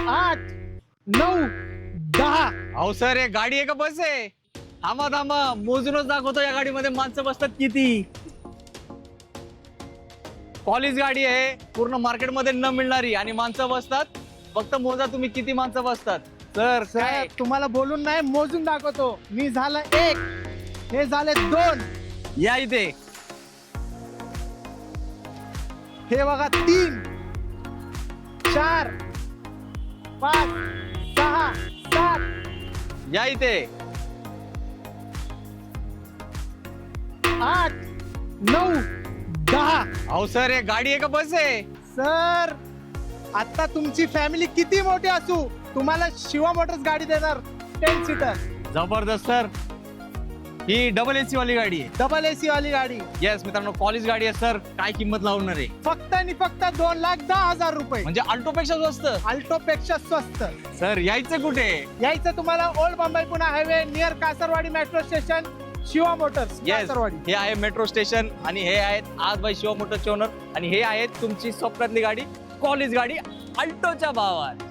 8 9 10. अहो सर हे गाडी आहे का बस आहे? थांबा थांबा, मोजूनच दाखवतो या गाडीमध्ये माणसं बसतात किती. कॉलेज गाडी आहे, पूर्ण मार्केटमध्ये न मिळणारी, आणि माणसं बसतात. फक्त मोजा तुम्ही किती माणसं बसतात. सर सर तुम्हाला बोलून नाही, मोजून दाखवतो. मी झालं 1, हे झाले 2, या इथे. हे बघा 3 4 5 6 7 या इथे. 8 9 10. अहो सर हे गाडी आहे का बस आहे? सर आता तुमची फॅमिली किती मोठी असू, तुम्हाला शिवा मोटर्स गाडी देणार 10 सीटर. जबरदस्त सर. ही डबल एसी वाली गाडी आहे. डबल एसी वाली गाडी येस मित्रांनो, कॉलेज गाडी आहे सर. काय किंमत लावणार आहे? फक्त आणि फक्त 2,10,000 रुपये. म्हणजे अल्टो पेक्षा स्वस्त. अल्टो पेक्षा स्वस्त. सर यायचं कुठे? यायचं तुम्हाला old Mumbai Pune highway near Kasarwadi metro station, Shiva motors yes, Kasarwadi. हे आहे मेट्रो स्टेशन, आणि हे आहेत आज बाई शिवा मोटरचे ओनर, आणि हे आहेत तुमची स्वप्नातली गाडी, कॉलेज गाडी, अल्टोच्या भावात.